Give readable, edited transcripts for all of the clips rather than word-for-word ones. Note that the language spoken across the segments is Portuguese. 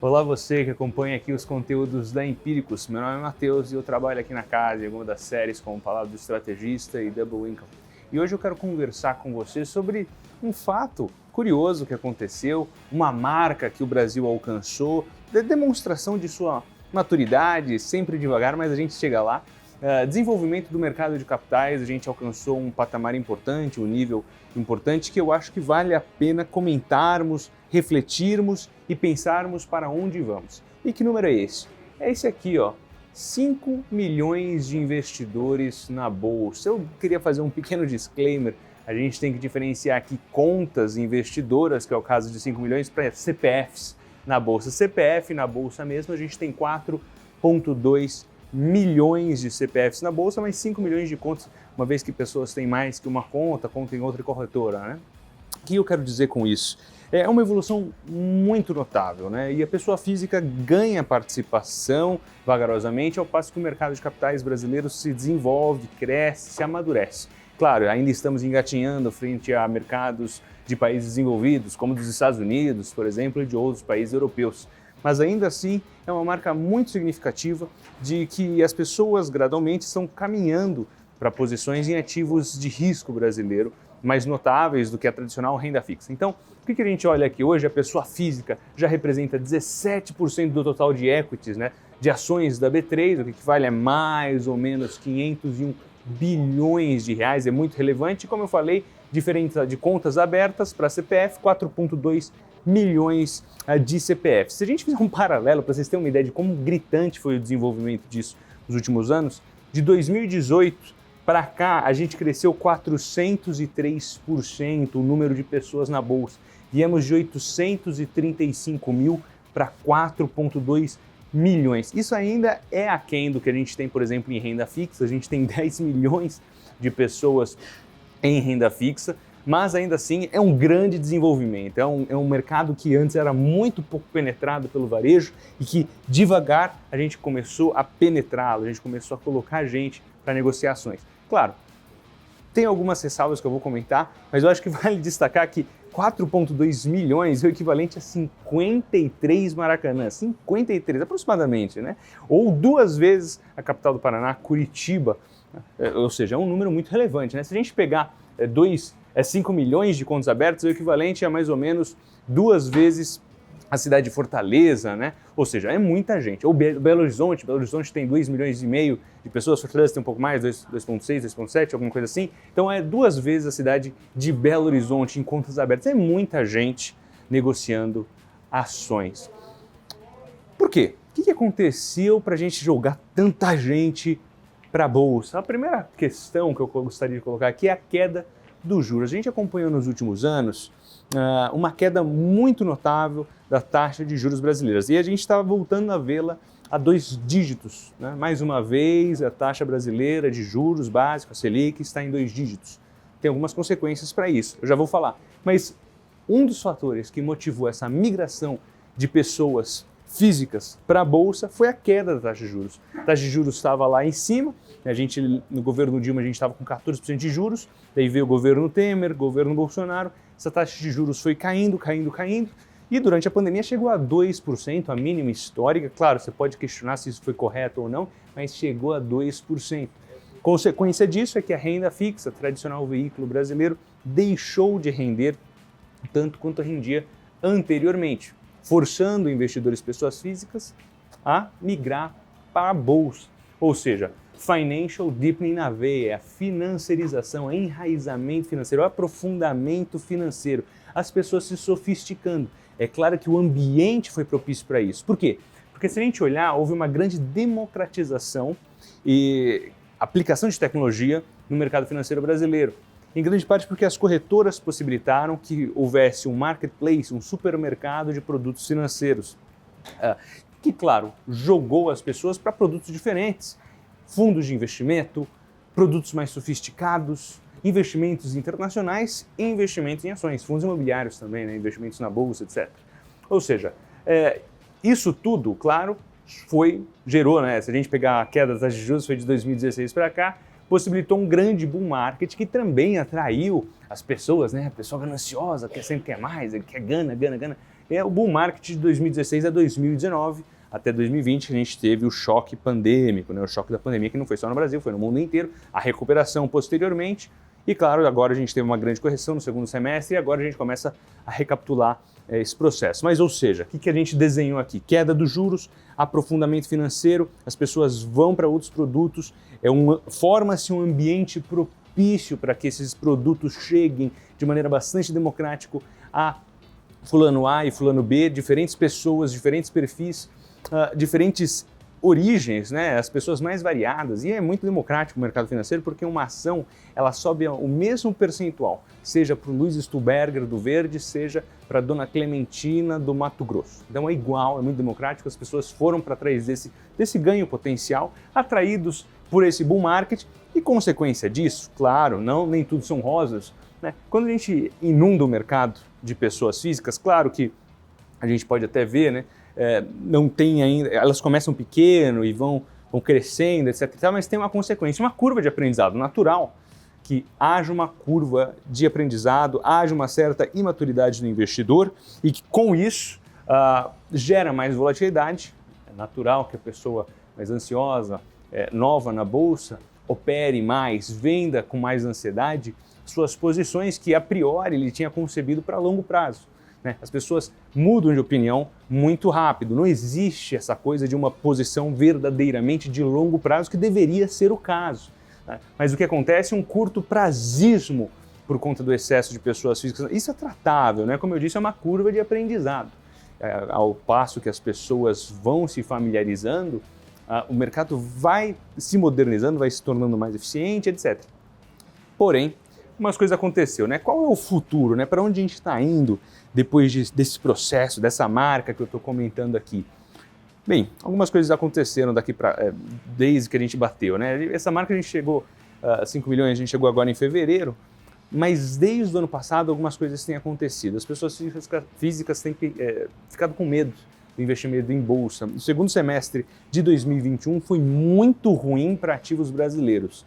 Olá você que acompanha aqui os conteúdos da Empíricos. Meu nome é Matheus e eu trabalho aqui na casa em alguma das séries como Palavra do Estrategista e Double Income. E hoje eu quero conversar com você sobre um fato curioso que aconteceu, uma marca que o Brasil alcançou, de demonstração de sua maturidade, sempre devagar, mas a gente chega lá. Desenvolvimento do mercado de capitais, a gente alcançou um patamar importante, um nível importante que eu acho que vale a pena comentarmos, refletirmos e pensarmos para onde vamos. E que número é esse? É esse aqui, ó. 5 milhões de investidores na bolsa. Eu queria fazer um pequeno disclaimer. A gente tem que diferenciar aqui contas investidoras, que é o caso de 5 milhões, para CPFs na bolsa. CPF na bolsa mesmo, a gente tem 4,2 milhões de CPFs na bolsa, mas 5 milhões de contas, uma vez que pessoas têm mais que uma conta em outra corretora, né? O que eu quero dizer com isso? É uma evolução muito notável, né? E a pessoa física ganha participação vagarosamente, ao passo que o mercado de capitais brasileiro se desenvolve, cresce, se amadurece. Claro, ainda estamos engatinhando frente a mercados de países desenvolvidos, como dos Estados Unidos, por exemplo, e de outros países europeus. Mas ainda assim é uma marca muito significativa de que as pessoas gradualmente estão caminhando para posições em ativos de risco brasileiro mais notáveis do que a tradicional renda fixa. Então, o que a gente olha aqui hoje? A pessoa física já representa 17% do total de equities, né, de ações da B3, o que equivale a mais ou menos 501 bilhões de reais, é muito relevante. Como eu falei, diferente de contas abertas para CPF, 4,2 milhões de CPFs. Se a gente fizer um paralelo, para vocês terem uma ideia de como gritante foi o desenvolvimento disso nos últimos anos, de 2018 para cá, a gente cresceu 403% o número de pessoas na bolsa. Viemos de 835 mil para 4,2 milhões. Isso ainda é aquém do que a gente tem, por exemplo, em renda fixa. A gente tem 10 milhões de pessoas em renda fixa, mas ainda assim é um grande desenvolvimento. É um mercado que antes era muito pouco penetrado pelo varejo e que devagar a gente começou a penetrá-lo, a gente começou a colocar gente para negociações. Claro, tem algumas ressalvas que eu vou comentar, mas eu acho que vale destacar que 4,2 milhões é o equivalente a 53 Maracanã, 53 aproximadamente, né? Ou 2 vezes a capital do Paraná, Curitiba, ou seja, é um número muito relevante, né? Se a gente pegar 5 milhões de contas abertas, é o equivalente a mais ou menos 2 vezes a cidade de Fortaleza, né? Ou seja, é muita gente. Ou Belo Horizonte tem 2 milhões e meio de pessoas, Fortaleza tem um pouco mais, 2,6, 2,7, alguma coisa assim. Então é 2 vezes a cidade de Belo Horizonte em contas abertas. É muita gente negociando ações. Por quê? O que aconteceu para a gente jogar tanta gente para a bolsa? A primeira questão que eu gostaria de colocar aqui é a queda dos juros. A gente acompanhou nos últimos anos uma queda muito notável da taxa de juros brasileiras. E a gente estava voltando a vê-la a 2 dígitos, né? Mais uma vez, a taxa brasileira de juros básicos, a Selic, está em 2 dígitos. Tem algumas consequências para isso, eu já vou falar. Mas um dos fatores que motivou essa migração de pessoas físicas para a bolsa foi a queda da taxa de juros. A taxa de juros estava lá em cima, no governo Dilma a gente estava com 14% de juros, daí veio o governo Temer, governo Bolsonaro, essa taxa de juros foi caindo, e durante a pandemia chegou a 2%, a mínima histórica. Claro, você pode questionar se isso foi correto ou não, mas chegou a 2%. Consequência disso é que a renda fixa, tradicional veículo brasileiro, deixou de render tanto quanto rendia anteriormente, forçando investidores pessoas físicas a migrar para a bolsa. Ou seja, financial deepening na veia, a financiarização, enraizamento financeiro, aprofundamento financeiro, as pessoas se sofisticando. É claro que o ambiente foi propício para isso. Por quê? Porque se a gente olhar, houve uma grande democratização e aplicação de tecnologia no mercado financeiro brasileiro. Em grande parte porque as corretoras possibilitaram que houvesse um marketplace, um supermercado de produtos financeiros, que, claro, jogou as pessoas para produtos diferentes. Fundos de investimento, produtos mais sofisticados, investimentos internacionais e investimentos em ações, fundos imobiliários também, né? Investimentos na bolsa, etc. Ou seja, isso tudo, claro, gerou, né? Se a gente pegar a queda das taxas de juros, foi de 2016 para cá, possibilitou um grande bull market que também atraiu as pessoas, né? A pessoa gananciosa, que sempre quer mais, quer gana. o bull market de 2016 a 2019, até 2020 a gente teve o choque pandêmico, né? O choque da pandemia que não foi só no Brasil, foi no mundo inteiro, a recuperação posteriormente e claro, agora a gente teve uma grande correção no segundo semestre e agora a gente começa a recapitular esse processo. Mas, ou seja, o que a gente desenhou aqui? Queda dos juros, aprofundamento financeiro, as pessoas vão para outros produtos, forma-se um ambiente propício para que esses produtos cheguem de maneira bastante democrática a fulano A e fulano B, diferentes pessoas, diferentes perfis, diferentes origens, né? As pessoas mais variadas, e é muito democrático o mercado financeiro porque uma ação ela sobe o mesmo percentual, seja para o Luiz Stuberger do Verde, seja para a Dona Clementina do Mato Grosso. Então é igual, é muito democrático, as pessoas foram para trás desse ganho potencial, atraídos por esse bull market e consequência disso, claro, nem tudo são rosas, né? Quando a gente inunda o mercado de pessoas físicas, claro que a gente pode até ver, né? Não tem ainda, elas começam pequeno e vão crescendo, etc. Mas tem uma consequência, uma curva de aprendizado natural, que haja uma curva de aprendizado, haja uma certa imaturidade do investidor e que com isso gera mais volatilidade. É natural que a pessoa mais ansiosa, nova na bolsa, opere mais, venda com mais ansiedade suas posições que a priori ele tinha concebido para longo prazo. As pessoas mudam de opinião muito rápido, não existe essa coisa de uma posição verdadeiramente de longo prazo que deveria ser o caso. Mas o que acontece é um curto prazismo por conta do excesso de pessoas físicas. Isso é tratável, né? Como eu disse, é uma curva de aprendizado. Ao passo que as pessoas vão se familiarizando, o mercado vai se modernizando, vai se tornando mais eficiente, etc. Porém, umas coisas aconteceu, né? Qual é o futuro, né? Para onde a gente está indo depois desse processo, dessa marca que eu estou comentando aqui? Bem, algumas coisas aconteceram desde que a gente bateu, né? Essa marca a gente chegou a 5 milhões, a gente chegou agora em fevereiro, mas desde o ano passado algumas coisas têm acontecido. As pessoas físicas têm ficado com medo do investimento em bolsa. O segundo semestre de 2021 foi muito ruim para ativos brasileiros,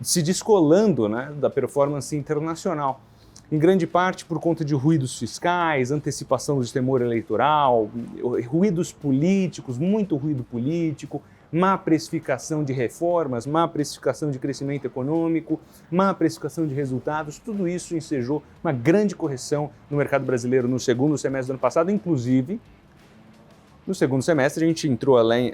se descolando, né, da performance internacional, em grande parte por conta de ruídos fiscais, antecipação do temor eleitoral, ruídos políticos, muito ruído político, má precificação de reformas, má precificação de crescimento econômico, má precificação de resultados, tudo isso ensejou uma grande correção no mercado brasileiro no segundo semestre do ano passado, inclusive no segundo semestre a gente entrou além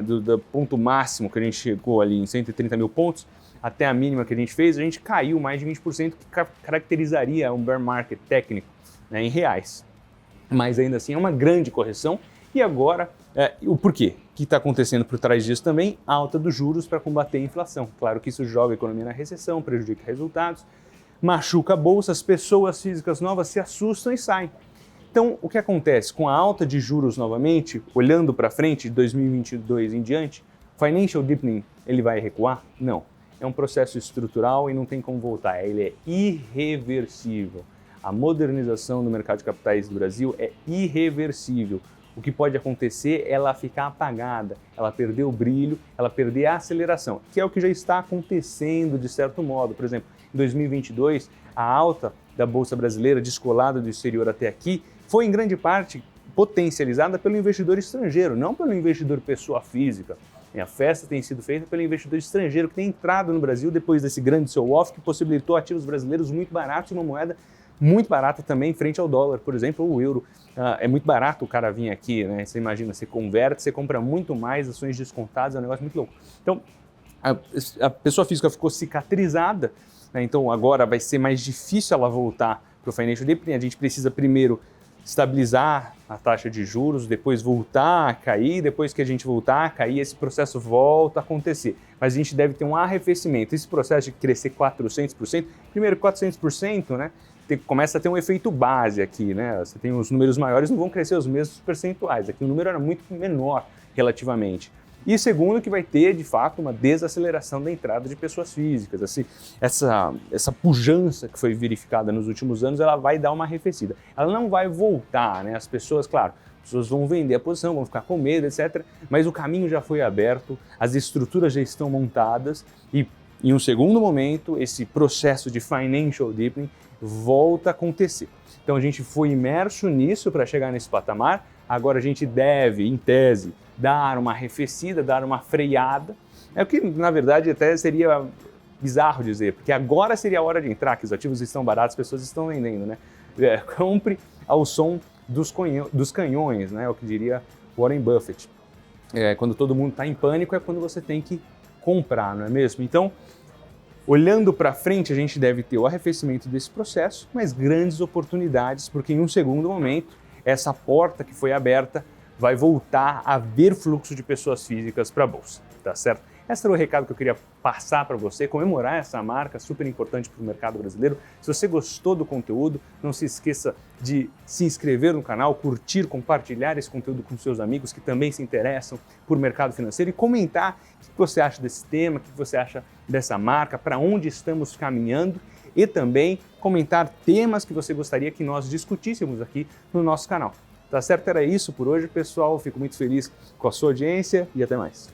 do ponto máximo que a gente chegou ali em 130 mil pontos, até a mínima que a gente fez, a gente caiu mais de 20%, que caracterizaria um bear market técnico, né, em reais. Mas ainda assim é uma grande correção. E agora, o porquê? O que está acontecendo por trás disso também? Alta dos juros para combater a inflação. Claro que isso joga a economia na recessão, prejudica resultados, machuca a bolsa, as pessoas físicas novas se assustam e saem. Então, o que acontece com a alta de juros novamente, olhando para frente, de 2022 em diante, financial deepening, ele vai recuar? Não. É um processo estrutural e não tem como voltar, ele é irreversível. A modernização do mercado de capitais do Brasil é irreversível. O que pode acontecer é ela ficar apagada, ela perder o brilho, ela perder a aceleração, que é o que já está acontecendo de certo modo. Por exemplo, em 2022, a alta da Bolsa Brasileira, descolada do exterior até aqui, foi em grande parte potencializada pelo investidor estrangeiro, não pelo investidor pessoa física. A festa tem sido feita pelo investidor estrangeiro que tem entrado no Brasil depois desse grande sell-off que possibilitou ativos brasileiros muito baratos e uma moeda muito barata também frente ao dólar, por exemplo, o euro. É muito barato o cara vir aqui, né? Você imagina, você converte, você compra muito mais ações descontadas, é um negócio muito louco. Então, a pessoa física ficou cicatrizada, né? Então agora vai ser mais difícil ela voltar para o financial deepening. A gente precisa primeiro estabilizar a taxa de juros, depois voltar a cair, depois que a gente voltar a cair, esse processo volta a acontecer. Mas a gente deve ter um arrefecimento. Esse processo de crescer 400%, primeiro 400%, né? Começa a ter um efeito base aqui, né? Você tem os números maiores, não vão crescer os mesmos percentuais. Aqui o número era muito menor relativamente. E segundo, que vai ter, de fato, uma desaceleração da entrada de pessoas físicas. Assim, essa pujança que foi verificada nos últimos anos, ela vai dar uma arrefecida. Ela não vai voltar, né? As pessoas, claro, as pessoas vão vender a posição, vão ficar com medo, etc. Mas o caminho já foi aberto, as estruturas já estão montadas e, em um segundo momento, esse processo de financial deepening volta a acontecer. Então a gente foi imerso nisso para chegar nesse patamar, agora a gente deve, em tese, dar uma arrefecida, dar uma freada. É o que, na verdade, até seria bizarro dizer, porque agora seria a hora de entrar, que os ativos estão baratos, as pessoas estão vendendo, né? Compre ao som dos canhões, né? É o que diria Warren Buffett. Quando todo mundo está em pânico é quando você tem que comprar, não é mesmo? Então, olhando para frente, a gente deve ter o arrefecimento desse processo, mas grandes oportunidades, porque em um segundo momento, essa porta que foi aberta vai voltar a haver fluxo de pessoas físicas para a Bolsa, tá certo? Esse era o recado que eu queria passar para você, comemorar essa marca super importante para o mercado brasileiro. Se você gostou do conteúdo, não se esqueça de se inscrever no canal, curtir, compartilhar esse conteúdo com seus amigos que também se interessam por mercado financeiro e comentar o que você acha desse tema, o que você acha dessa marca, para onde estamos caminhando e também comentar temas que você gostaria que nós discutíssemos aqui no nosso canal. Tá certo? Era isso por hoje, pessoal. Fico muito feliz com a sua audiência e até mais.